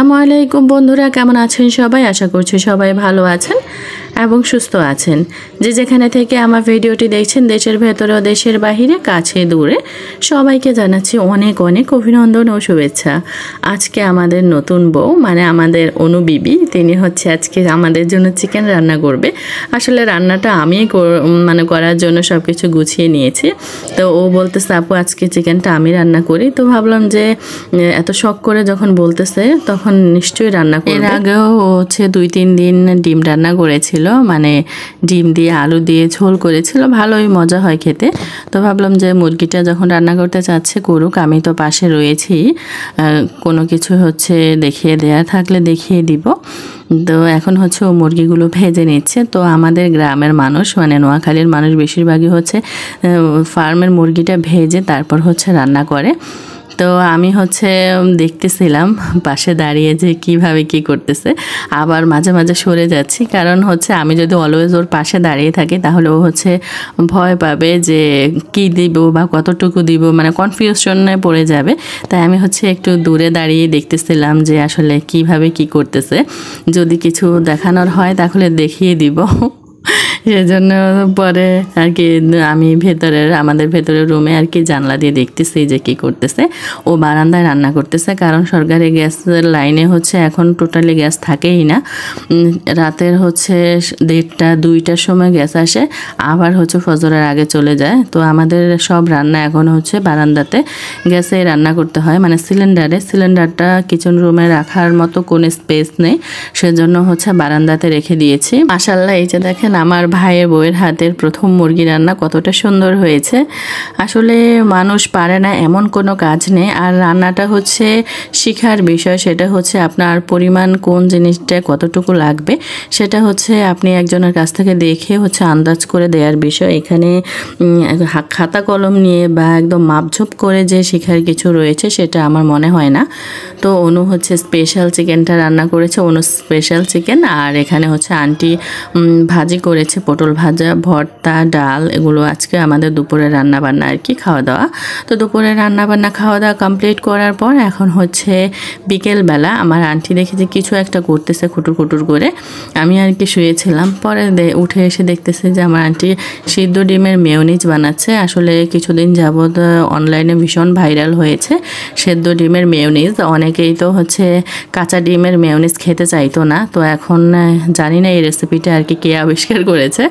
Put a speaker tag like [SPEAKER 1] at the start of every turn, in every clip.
[SPEAKER 1] আসসালামু আলাইকুম বন্ধুরা, কেমন আছেন সবাই? আশা করছি সবাই ভালো আছেন এবং সুস্থ আছেন। যে যেখানে থেকে আমার ভিডিওটি দেখছেন, দেশের ভেতরে ও দেশের বাহিরে, কাছে দূরে, সবাইকে জানাচ্ছি অনেক অনেক অভিনন্দন ও শুভেচ্ছা। আজকে আমাদের নতুন বউ মানে আমাদের অনু বিবি, তিনি হচ্ছে আজকে আমাদের জন্য চিকেন রান্না করবে। আসলে রান্নাটা আমি করার জন্য সব কিছু গুছিয়ে নিয়েছি। তো ও বলতেছে আপু আজকে চিকেনটা আমি রান্না করি। তো ভাবলাম যে এত শখ করে যখন বলতেছে তখন নিশ্চয়ই রান্না করবে। এর আগেও হচ্ছে 2-3 দিন ডিম রান্না করেছিল, মানে ডিম দিয়ে আলু দিয়ে ঝোল করেছিল, ভালোই মজা হয় খেতে। তো ভাবলাম যে মুরগিটা যখন রান্না করতে চাচ্ছে করুক, আমি তো পাশে রয়েছি, কোনো কিছু হচ্ছে দেখিয়ে দেয়া থাকলে দেখিয়ে দিব। তো এখন হচ্ছে ও মুরগিগুলো ভেজে নিচ্ছে। তো আমাদের গ্রামের মানুষ মানে নোয়াখালীর মানুষ বেশিরভাগই হচ্ছে ফার্মের মুরগিটা ভেজে তারপর হচ্ছে রান্না করে। তো আমি হচ্ছে দেখতেছিলাম পাশে দাঁড়িয়ে যে কিভাবে কি করতেছে, আবার মাঝে মাঝে সরে যাচ্ছি, কারণ হচ্ছে আমি যদি অলওয়েজ ওর পাশে দাঁড়িয়ে থাকি তাহলে ও হচ্ছে ভয় পাবে যে কি দিব বা কতটুকু দিব, মানে কনফিউশনে পড়ে যাবে। তাই আমি হচ্ছে একটু দূরে দাঁড়িয়ে দেখতেছিলাম যে আসলে কিভাবে কি করতেছে। যদি কিছু দেখানোর হয় তাহলে দেখিয়ে দিব। সেজন্য পরে আর কি আমি আমাদের ভেতরের রুমে আর কি জানলা দিয়ে দেখতেছি যে কি করতেছে। ও বারান্দায় রান্না করতেছে, কারণ সরকারি গ্যাসের লাইনে হচ্ছে এখন টোটালি গ্যাস থাকেই না। রাতের হচ্ছে 1:30-2টার সময় গ্যাস আসে, আবার হচ্ছে ফজরের আগে চলে যায়। তো আমাদের সব রান্না এখন হচ্ছে বারান্দাতে গ্যাসে রান্না করতে হয়, মানে সিলিন্ডারটা কিচেন রুমে রাখার মতো কোনো স্পেস নেই, সেজন্য হচ্ছে বারান্দাতে রেখে দিয়েছি। মাশাআল্লাহ, এই যে দেখেন আমার ভাইয়ের বউয়ের হাতের প্রথম মুরগি রান্না কতটা সুন্দর হয়েছে। আসলে মানুষ পারে না এমন কোনো কাজ নেই। আর রান্নাটা হচ্ছে শিখার বিষয়, সেটা হচ্ছে আপনার পরিমাণ কোন জিনিসটা কতটুকু লাগবে সেটা হচ্ছে আপনি একজনের কাছ থেকে দেখে হচ্ছে আন্দাজ করে দেওয়ার বিষয়। এখানে খাতা কলম নিয়ে বা একদম মাপঝোপ করে যে শিখার কিছু রয়েছে সেটা আমার মনে হয় না। তো অনু হচ্ছে স্পেশাল চিকেনটা রান্না করেছে, অনু স্পেশাল চিকেন। আর এখানে হচ্ছে আন্টি ভাজি করেছে, পটল ভাজা, ভর্তা, ডাল, এগুলো আজকে আমাদের দুপুরে রান্না বান্না আর কি, খাওয়া দাওয়া। তো দুপুরে রান্না বান্না খাওয়া দাওয়া কমপ্লিট করার পর এখন হচ্ছে বিকেলবেলা আমার আন্টি দেখেছে কিছু একটা করতেছে খুটুর খুটুর করে। আমি আর কি শুয়েছিলাম, পরে উঠে এসে দেখতেছে যে আমার আন্টি সিদ্ধ ডিমের মেয়োনিজ বানাচ্ছে। আসলে কিছুদিন যাবৎ অনলাইনে ভীষণ ভাইরাল হয়েছে সেদ্ধ ডিমের মেয়োনিজ। অনেকেই তো হচ্ছে কাঁচা ডিমের মেয়োনিজ খেতে চাইতো না, তো এখন জানি না এই রেসিপিটা আর কি কে আবিষ্কার করেছে,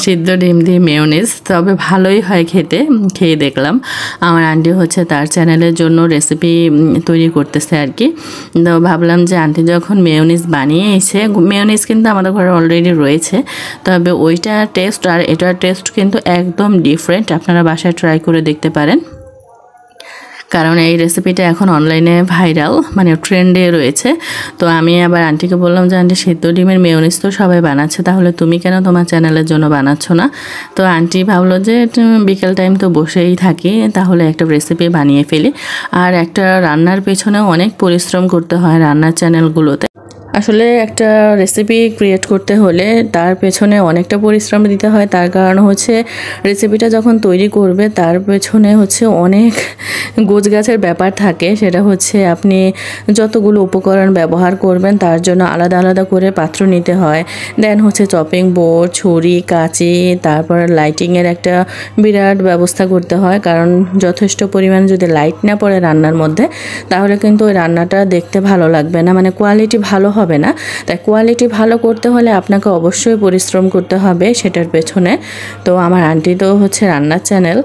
[SPEAKER 1] সিদ্ধ ডিম দিয়ে মেয়োনিজ। তবে ভালোই হয় খেতে, খেয়ে দেখলাম। আমার আন্টি হচ্ছে তার চ্যানেলের জন্য রেসিপি তৈরি করতেছে আর কি। তো ভাবলাম যে আন্টি যখন মেয়োনিজ বানিয়েছে, মেয়োনিজ কিন্তু আমাদের ঘরে অলরেডি রয়েছে, তবে ওইটা টেস্ট আর এটার টেস্ট কিন্তু একদম ডিফারেন্ট। আপনারা বাসায় ট্রাই করে দেখতে পারেন, কারণ এই রেসিপিটা এখন অনলাইনে ভাইরাল, মানে ট্রেন্ডে রয়েছে। তো আমি আবার আন্টিকে বললাম যে আন্টি সিদ্ধ ডিমের মেয়োনিজ তো সবাই বানাচ্ছে, তাহলে তুমি কেন তোমার চ্যানেলের জন্য বানাচ্ছ না? তো আন্টি ভাবলো যে বিকেল টাইম তো বসেই থাকি, তাহলে একটা রেসিপি বানিয়ে ফেলি। আর একটা রান্নার পেছনেও অনেক পরিশ্রম করতে হয় রান্নার চ্যানেলগুলোতে। আসলে একটা রেসিপি ক্রিয়েট করতে হলে তার পেছনে অনেকটা পরিশ্রম দিতে হয়। তার কারণ হচ্ছে রেসিপিটা যখন তৈরি করবে তার পেছনে হচ্ছে অনেক গোছগাছের ব্যাপার থাকে। সেটা হচ্ছে আপনি যতগুলো উপকরণ ব্যবহার করবেন তার জন্য আলাদা আলাদা করে পাত্র নিতে হয়। দেন হচ্ছে চপিং বোর্ড, ছুরি, কাঁচি, তারপর লাইটিংয়ের একটা বিরাট ব্যবস্থা করতে হয়, কারণ যথেষ্ট পরিমাণে যদি লাইট না পড়ে রান্নার মধ্যে তাহলে কিন্তু ওই রান্নাটা দেখতে ভালো লাগবে না, মানে কোয়ালিটি ভালো হবে না। তাই কোয়ালিটি ভালো করতে হলে আপনাকে অবশ্যই পরিশ্রম করতে হবে সেটার পেছনে। তো আমার আন্টি তো হচ্ছে রান্নার চ্যানেল,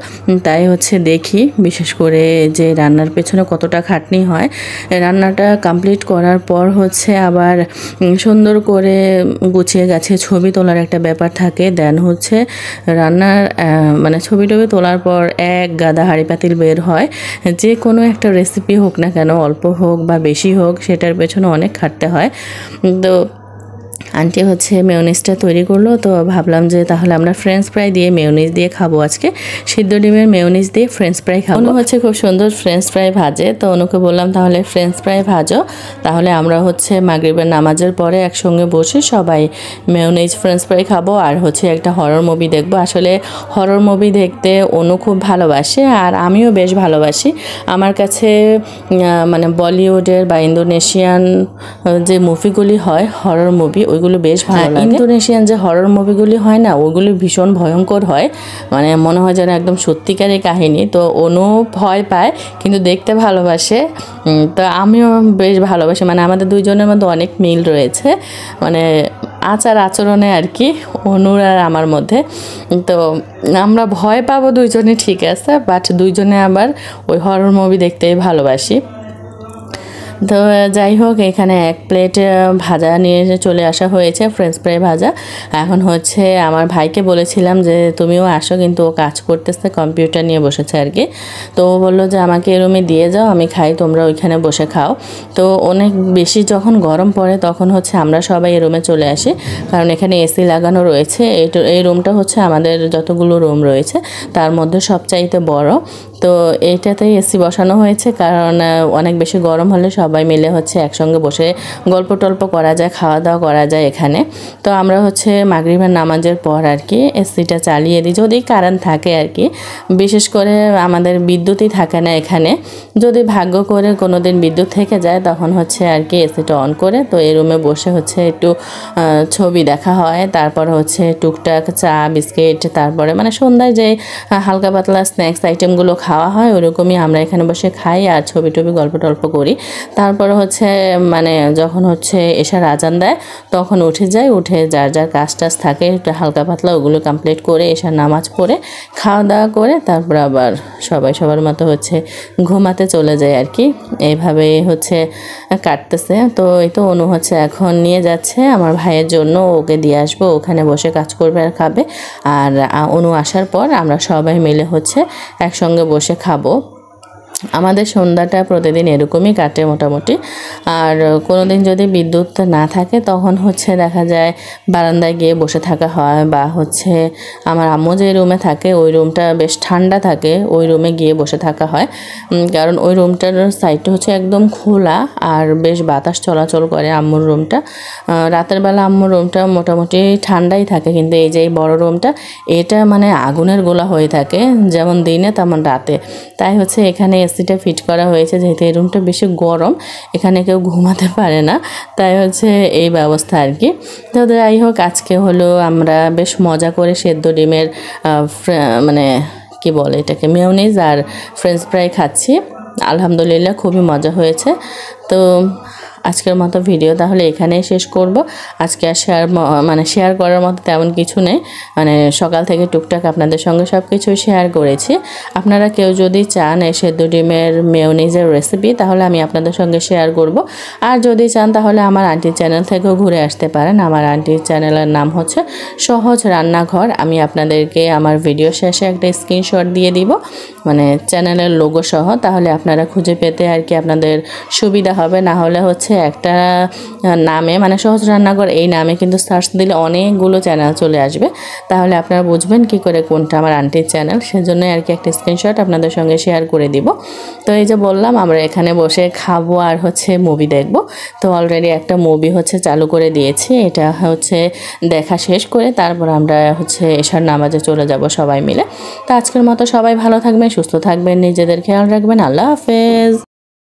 [SPEAKER 1] তাই হচ্ছে দেখি বিশেষ করে যে রান্নার পেছনে কতটা খাটনি হয়। রান্নাটা কমপ্লিট করার পর হচ্ছে আবার সুন্দর করে গুছিয়ে গেছে ছবি তোলার একটা ব্যাপার থাকে। দেন হচ্ছে রান্নার মানে ছবি টবি তোলার পর এক গাদা হাঁড়ি পাতিল বের হয়। যে কোনো একটা রেসিপি হোক না কেন, অল্প হোক বা বেশি হোক, সেটার পেছনে অনেক খাটতে হয়। তো আন্টি হচ্ছে মেয়োনিজটা তৈরি করলো, তো ভাবলাম যে তাহলে আমরা ফ্রেঞ্চ ফ্রাই দিয়ে মেয়োনিজ দিয়ে খাবো আজকে। সিদ্ধ ডিমের মেয়োনিজ দিয়ে ফ্রেঞ্চ ফ্রাই খাবো। অনু হচ্ছে খুব সুন্দর ফ্রেঞ্চ ফ্রাই ভাজে, তো অনুকে বললাম তাহলে ফ্রেঞ্চ ফ্রাই ভাজো, তাহলে আমরা হচ্ছে মাগরিবের নামাজের পরে একসঙ্গে বসে সবাই মেয়োনিজ ফ্রেঞ্চ ফ্রাই খাবো আর হচ্ছে একটা হরর মুভি দেখবো। আসলে হরর মুভি দেখতে অনু খুব ভালোবাসে আর আমিও বেশ ভালোবাসি। আমার কাছে মানে বলিউডের বা ইন্দোনেশিয়ান যে মুভিগুলি হয় হরর মুভি, ওইগুলো বেশ ভালো লাগে। ইন্দোনেশিয়ান যে হরর মুভিগুলি হয় না, ওইগুলো ভীষণ ভয়ঙ্কর হয়, মানে মনে হয় যেন একদম সত্যিকারের কাহিনী। তো অনু ভয় পায় কিন্তু দেখতে ভালোবাসে, তো আমিও বেশ ভালোবাসি। মানে আমাদের দুইজনের মধ্যে অনেক মিল রয়েছে, মানে আচার আচরণে আর কি, অনুর আর আমার মধ্যে। তো আমরা ভয় পাবো দুইজনে ঠিক আছে, বাট দুইজনে আবার ওই হরর মুভি দেখতেই ভালোবাসি। তো যাই হোক, এখানে এক প্লেট ভাজা নিয়ে চলে আসা হয়েছে, ফ্রেঞ্চ ফ্রাই ভাজা। এখন হচ্ছে আমার ভাইকে বলেছিলাম যে তুমিও আসো, কিন্তু ও কাজ করতেছে, কম্পিউটার নিয়ে বসেছে আর কি। তো ও বললো যে আমাকে এই রুমে দিয়ে যাও, আমি খাই, তোমরা ওইখানে বসে খাও। তো অনেক বেশি যখন গরম পড়ে তখন হচ্ছে আমরা সবাই এই রুমে চলে আসি, কারণ এখানে এসি লাগানো রয়েছে। এই রুমটা হচ্ছে আমাদের যতগুলো রুম রয়েছে তার মধ্যে সবচাইতে বড়। তো এইটাতেই এসি বসানো হয়েছে, কারণ অনেক বেশি গরম হলে সবাই মিলে হচ্ছে একসঙ্গে বসে গল্প টল্প করা যায়, খাওয়া দাওয়া করা যায় এখানে। তো আমরা হচ্ছে মাগরিবের নামাজের পর আর কি এসিটা চালিয়ে দিই, যদি কারেন্ট থাকে আর কি। বিশেষ করে আমাদের বিদ্যুৎই থাকে না এখানে, যদি ভাগ্য করে কোনো দিন বিদ্যুৎ থেকে যায় তখন হচ্ছে আর কি এসিটা অন করে তো এই রুমে বসে হচ্ছে একটু ছবি দেখা হয়, তারপর হচ্ছে টুকটাক চা বিস্কিট, তারপরে মানে সন্ধ্যায় যে হালকা পাতলা স্ন্যাক্স আইটেমগুলো খাওয়া হয় ওরকমই আমরা এখানে বসে খাই আর ছবি টবি গল্প টল্প করি। তারপরে হচ্ছে মানে যখন হচ্ছে এশার আজান দেয় তখন উঠে যাই, উঠে যার যার কাজ টাজ থাকে একটু হালকা পাতলা ওগুলো কমপ্লিট করে এশার নামাজ পড়ে খাওয়া দাওয়া করে তারপর আবার সবাই সবার মতো হচ্ছে ঘুমাতে চলে যায় আর কি। এইভাবে হচ্ছে কাটতেছে। তো এই তো অনু হচ্ছে এখন নিয়ে যাচ্ছে আমার ভাইয়ের জন্য, ওকে দিয়ে আসবো, ওখানে বসে কাজ করবে আর খাবে। আর অনু আসার পর আমরা সবাই মিলে হচ্ছে একসঙ্গে বসে খাবো। আমাদের সন্ধ্যাটা প্রতিদিন এরকমই কাটে মোটামুটি। আর কোনো দিন যদি বিদ্যুৎ না থাকে তখন হচ্ছে দেখা যায় বারান্দায় গিয়ে বসে থাকা হয়, বা হচ্ছে আমার আম্মু যে রুমে থাকে ওই রুমটা বেশ ঠান্ডা থাকে, ওই রুমে গিয়ে বসে থাকা হয়, কারণ ওই রুমটার সাইডটা হচ্ছে একদম খোলা আর বেশ বাতাস চলাচল করে আম্মুর রুমটা। রাতের বেলা আম্মুর রুমটা মোটামুটি ঠান্ডাই থাকে, কিন্তু এই যে এই বড় রুমটা এটা মানে আগুনের গোলা হয়ে থাকে, যেমন দিনে তেমন রাতে। তাই হচ্ছে এখানে এসিটা ফিট করা হয়েছে, যেহেতু এই রুমটা বেশি গরম, এখানে কেউ ঘুমাতে পারে না, তাই হচ্ছে এই ব্যবস্থা আর কি। তো যাই হোক, আজকে হলো আমরা বেশ মজা করে সেদ্ধ ডিমের মানে কি বলে এটাকে মেয়োনিজ আর ফ্রেঞ্চ ফ্রাই খাচ্ছি। আলহামদুলিল্লাহ খুবই মজা হয়েছে। তো আজকের মতো ভিডিও তাহলে এখানেই শেষ করব। আজকে আর শেয়ার করার মতো তেমন কিছু নেই, মানে সকাল থেকে টুকটাক আপনাদের সঙ্গে সব কিছু শেয়ার করেছি। আপনারা কেউ যদি চান এই সেদ্ধ ডিমের মেয়োনিজের রেসিপি তাহলে আমি আপনাদের সঙ্গে শেয়ার করব, আর যদি চান তাহলে আমার আন্টির চ্যানেল থেকেও ঘুরে আসতে পারেন। আমার আন্টির চ্যানেলের নাম হচ্ছে সহজ রান্নাঘর। আমি আপনাদেরকে আমার ভিডিও শেষে একটা স্ক্রিনশট দিয়ে দিব, মানে চ্যানেলের লোগো সহ, তাহলে আপনারা খুঁজে পেতে আর কি আপনাদের সুবিধা হবে। না হলে হচ্ছে একটা নামে মানে সহজ রান্নাঘর এই নামে কিন্তু সার্চ দিলে অনেকগুলো চ্যানেল চলে আসবে, তাহলে আপনারা বুঝবেন কি করে কোনটা আমার আন্টির চ্যানেল। সেজন্য আর কি একটা স্ক্রিনশট আপনাদের সঙ্গে শেয়ার করে দিব। তো এই যে বললাম আমরা এখানে বসে খাবো আর হচ্ছে মুভি দেখব। তো অলরেডি একটা মুভি হচ্ছে চালু করে দিয়েছি, এটা হচ্ছে দেখা শেষ করে তারপর আমরা হচ্ছে এশার নামাজে চলে যাব সবাই মিলে। তো আজকের মতো সবাই ভালো থাকবেন, সুস্থ থাকবেন, নিজেদের খেয়াল রাখবেন। আল্লাহ হাফেজ।